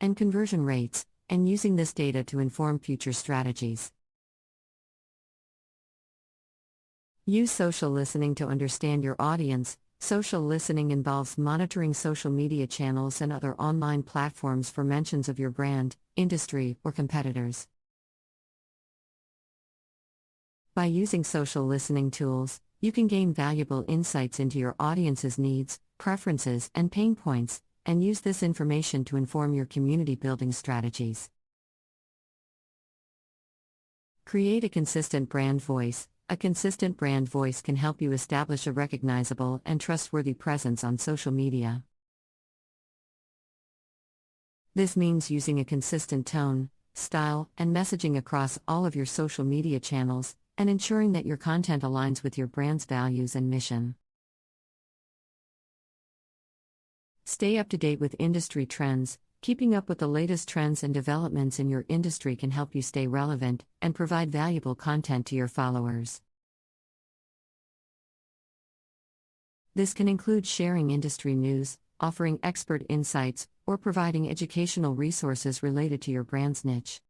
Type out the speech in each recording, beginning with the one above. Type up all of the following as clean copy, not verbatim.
and conversion rates, and using this data to inform future strategies. Use social listening to understand your audience. Social listening involves monitoring social media channels and other online platforms for mentions of your brand, industry, or competitors. By using social listening tools, you can gain valuable insights into your audience's needs, preferences, and pain points, and use this information to inform your community building strategies. Create a consistent brand voice. A consistent brand voice can help you establish a recognizable and trustworthy presence on social media. This means using a consistent tone, style, and messaging across all of your social media channels, and ensuring that your content aligns with your brand's values and mission. Stay up to date with industry trends. Keeping up with the latest trends and developments in your industry can help you stay relevant and provide valuable content to your followers. This can include sharing industry news, offering expert insights, or providing educational resources related to your brand's niche.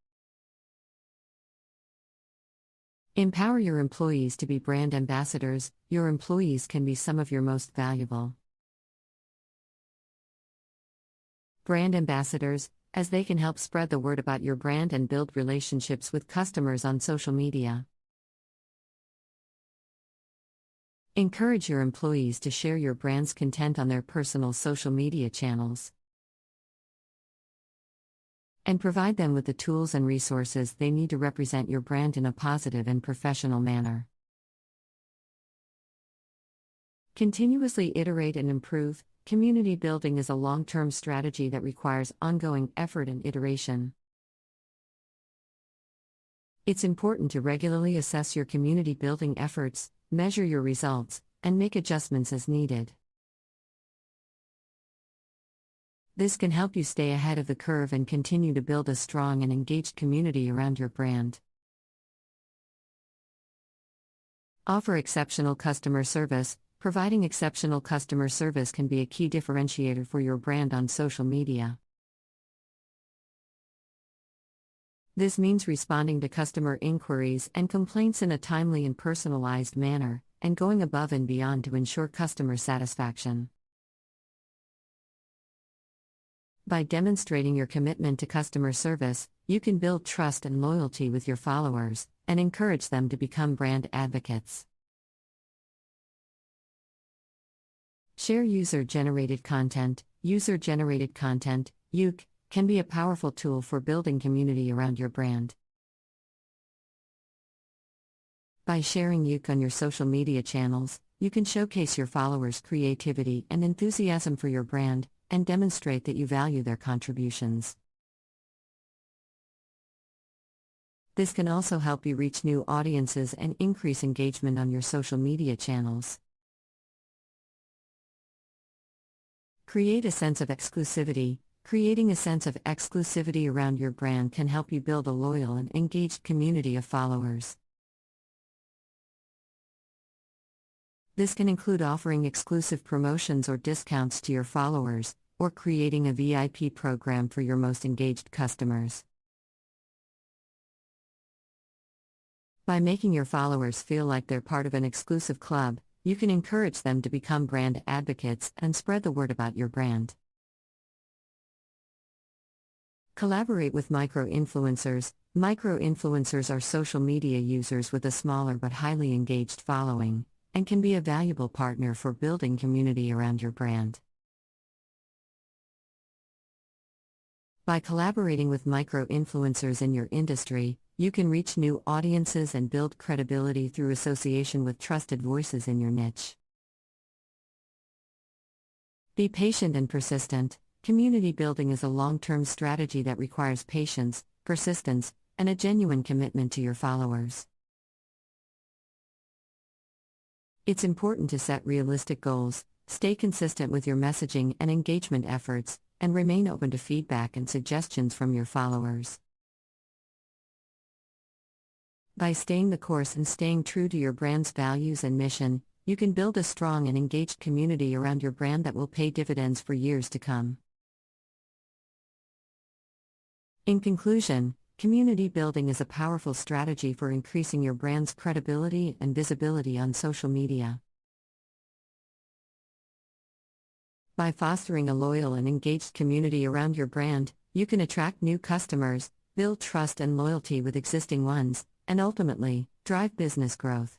Empower your employees to be brand ambassadors. Your employees can be some of your most valuable brand ambassadors, as they can help spread the word about your brand and build relationships with customers on social media. Encourage your employees to share your brand's content on their personal social media channels, and provide them with the tools and resources they need to represent your brand in a positive and professional manner. Continuously iterate and improve. Community building is a long-term strategy that requires ongoing effort and iteration. It's important to regularly assess your community building efforts, measure your results, and make adjustments as needed. This can help you stay ahead of the curve and continue to build a strong and engaged community around your brand. Offer exceptional customer service. Providing exceptional customer service can be a key differentiator for your brand on social media. This means responding to customer inquiries and complaints in a timely and personalized manner, and going above and beyond to ensure customer satisfaction. By demonstrating your commitment to customer service, you can build trust and loyalty with your followers, and encourage them to become brand advocates. Share user-generated content. User-generated content, UGC, can be a powerful tool for building community around your brand. By sharing UGC on your social media channels, you can showcase your followers' creativity and enthusiasm for your brand, and demonstrate that you value their contributions. This can also help you reach new audiences and increase engagement on your social media channels. Create a sense of exclusivity. Creating a sense of exclusivity around your brand can help you build a loyal and engaged community of followers. This can include offering exclusive promotions or discounts to your followers, or creating a VIP program for your most engaged customers. By making your followers feel like they're part of an exclusive club, you can encourage them to become brand advocates and spread the word about your brand. Collaborate with micro-influencers. Micro-influencers are social media users with a smaller but highly engaged following, and can be a valuable partner for building community around your brand. By collaborating with micro-influencers in your industry, you can reach new audiences and build credibility through association with trusted voices in your niche. Be patient and persistent. Community building is a long-term strategy that requires patience, persistence, and a genuine commitment to your followers. It's important to set realistic goals, stay consistent with your messaging and engagement efforts, and remain open to feedback and suggestions from your followers. By staying the course and staying true to your brand's values and mission, you can build a strong and engaged community around your brand that will pay dividends for years to come. In conclusion, community building is a powerful strategy for increasing your brand's credibility and visibility on social media. By fostering a loyal and engaged community around your brand, you can attract new customers, build trust and loyalty with existing ones, and ultimately, drive business growth.